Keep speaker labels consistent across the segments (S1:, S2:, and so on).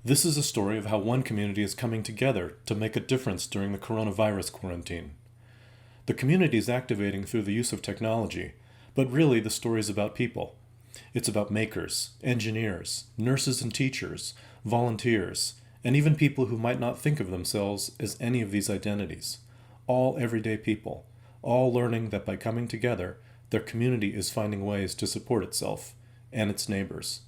S1: This is a story of how one community is coming together to make a difference during the coronavirus quarantine. The community is activating through the use of technology, but really the story is about people. It's about makers, engineers, nurses and teachers, volunteers, and even people who might not think of themselves as any of these identities. All everyday people, all learning that by coming together, their community is finding ways to support itself and its neighbors.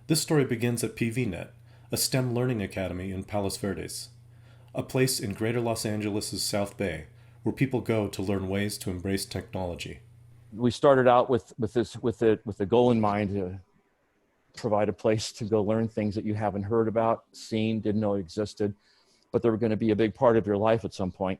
S1: This story begins at PVNet, a STEM learning academy in Palos Verdes, a place in Greater Los Angeles' South Bay where people go to learn ways to embrace technology.
S2: We started out with the goal in mind to provide a place to go learn things that you haven't heard about, seen, didn't know existed, but they were going to be a big part of your life at some point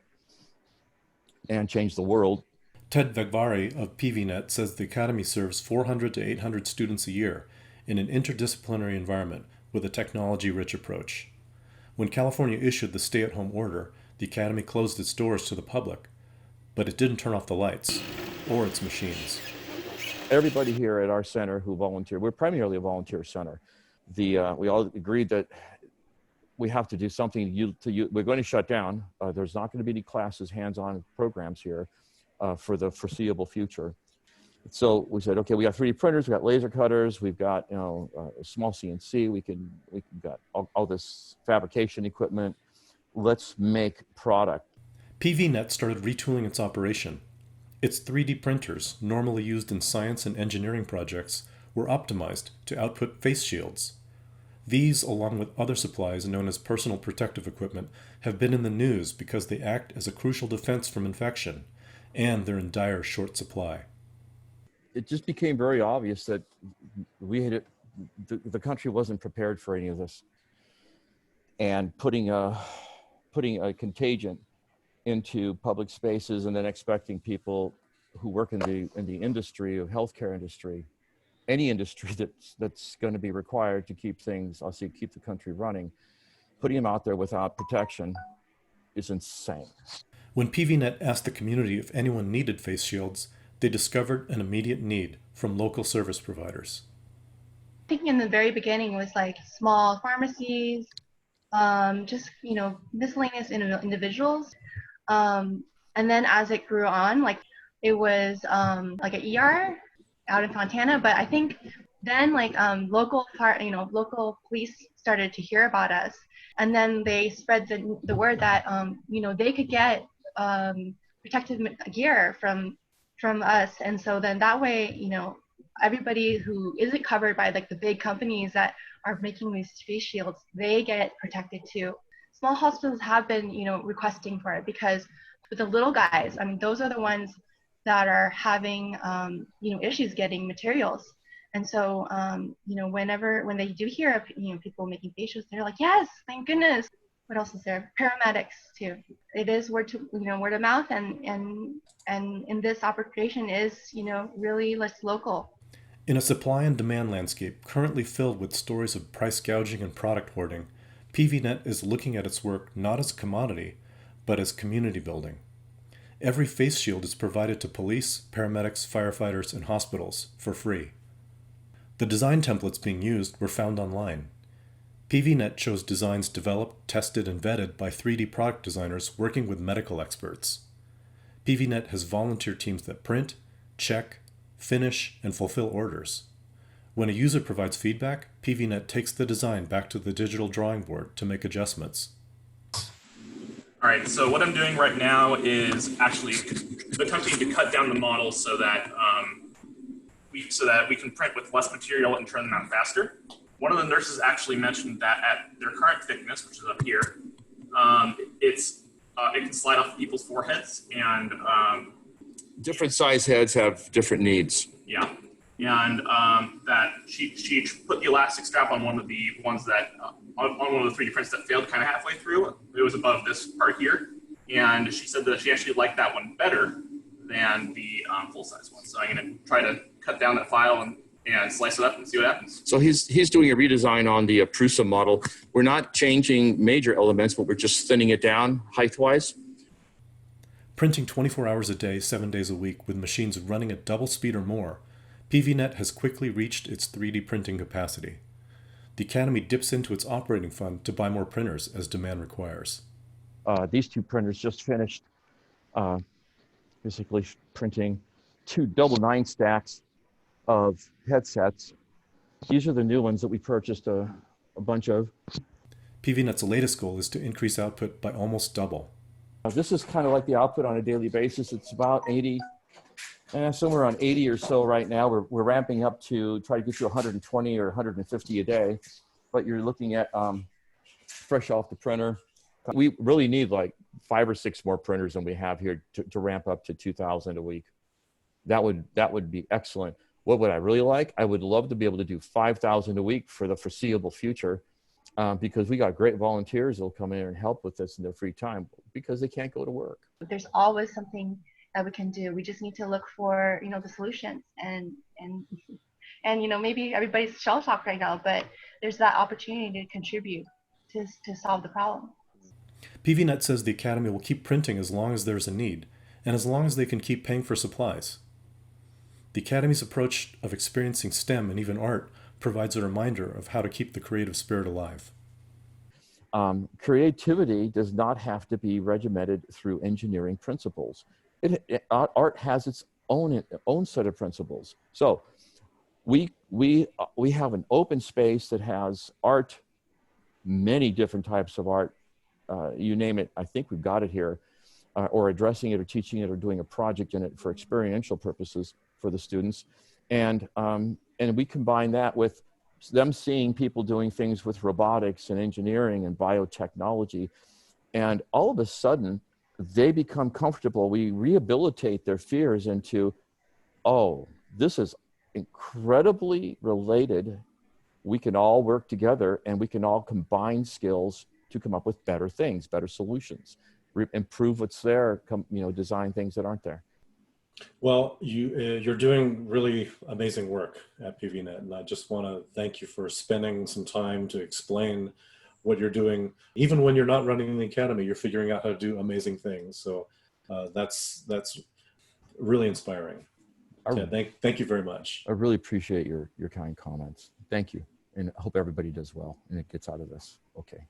S2: and change the world.
S1: Ted Vegvari of PVNet says the academy serves 400 to 800 students a year in an interdisciplinary environment with a technology-rich approach. When California issued the stay-at-home order, the academy closed its doors to the public, but it didn't turn off the lights or its machines.
S2: Everybody here at our center who volunteered, we're primarily a volunteer center. We all agreed that we have to do something. We're going to shut down. There's not going to be any classes, hands-on programs here for the foreseeable future. So we said, okay, we got 3D printers, we got laser cutters, we've got small CNC, we got all this fabrication equipment. Let's make product.
S1: PVNet started retooling its operation. Its 3D printers, normally used in science and engineering projects, were optimized to output face shields. These, along with other supplies known as personal protective equipment, have been in the news because they act as a crucial defense from infection, and they're in dire short supply.
S2: It just became very obvious that the country wasn't prepared for any of this, and putting a contagion into public spaces and then expecting people who work in the industry of healthcare industry, any industry that's going to be required to keep the country running, putting them out there without protection is insane.
S1: When PVNet asked the community if anyone needed face shields, they discovered an immediate need from local service providers.
S3: I think in the very beginning it was like small pharmacies, just miscellaneous individuals, and then as it grew on, like it was like an ER out in Fontana. But I think then local police started to hear about us, and then they spread the word that they could get protective gear from us. And so then that way, everybody who isn't covered by like the big companies that are making these face shields, they get protected too. Small hospitals have been, requesting for it because with the little guys, I mean, those are the ones that are having, issues getting materials. And so, when they do hear of, people making face shields, they're like, yes, thank goodness. What else is there? Paramedics too. It is word of mouth, and in this operation is, really less local.
S1: In a supply and demand landscape currently filled with stories of price gouging and product hoarding, PVNet is looking at its work not as a commodity, but as community building. Every face shield is provided to police, paramedics, firefighters, and hospitals for free. The design templates being used were found online. PVNet chose designs developed, tested, and vetted by 3D product designers working with medical experts. PVNet has volunteer teams that print, check, finish, and fulfill orders. When a user provides feedback, PVNet takes the design back to the digital drawing board to make adjustments.
S4: All right, so what I'm doing right now is actually attempting to cut down the model so that we can print with less material and turn them out faster. One of the nurses actually mentioned that at their current thickness, which is up here, it can slide off people's foreheads, and
S2: Different size heads have different needs.
S4: yeah, and that she put the elastic strap on one of the ones that on one of the 3D prints that failed kind of halfway through. It was above this part here, and she said that she actually liked that one better than the full-size one. So I'm going to try to cut down that file and slice it up and see what happens.
S2: So he's doing a redesign on the Prusa model. We're not changing major elements, but we're just thinning it down height-wise.
S1: Printing 24 hours a day, 7 days a week, with machines running at double speed or more, PVNet has quickly reached its 3D printing capacity. The Academy dips into its operating fund to buy more printers as demand requires.
S2: These two printers just finished basically printing 2 double 9 stacks of headsets. These are the new ones that we purchased a bunch of.
S1: PVNet's latest goal is to increase output by almost double.
S2: This is kind of like the output on a daily basis. It's about 80, somewhere around 80 or so right now. We're ramping up to try to get to 120 or 150 a day, but you're looking at fresh off the printer. We really need like 5 or 6 more printers than we have here to ramp up to 2,000 a week. That would be excellent. What would I really like? I would love to be able to do 5,000 a week for the foreseeable future, because we got great volunteers that'll come in and help with this in their free time because they can't go to work.
S3: There's always something that we can do. We just need to look for, the solutions and maybe everybody's shell-shocked right now, but there's that opportunity to contribute to solve the problem.
S1: PVNet says the Academy will keep printing as long as there's a need, and as long as they can keep paying for supplies. The Academy's approach of experiencing STEM and even art provides a reminder of how to keep the creative spirit alive.
S2: Creativity does not have to be regimented through engineering principles. Art has its own set of principles. So we have an open space that has art, many different types of art. You name it, I think we've got it here, or addressing it or teaching it or doing a project in it for experiential purposes for the students. And we combine that with them seeing people doing things with robotics and engineering and biotechnology. And all of a sudden, they become comfortable. We rehabilitate their fears into, oh, this is incredibly related. We can all work together and we can all combine skills to come up with better things, better solutions, improve what's there, design things that aren't there.
S1: Well, you're doing really amazing work at PVNet, and I just want to thank you for spending some time to explain what you're doing. Even when you're not running the Academy, you're figuring out how to do amazing things. So that's really inspiring. Thank you very much.
S2: I really appreciate your kind comments. Thank you. And I hope everybody does well and it gets out of this. Okay.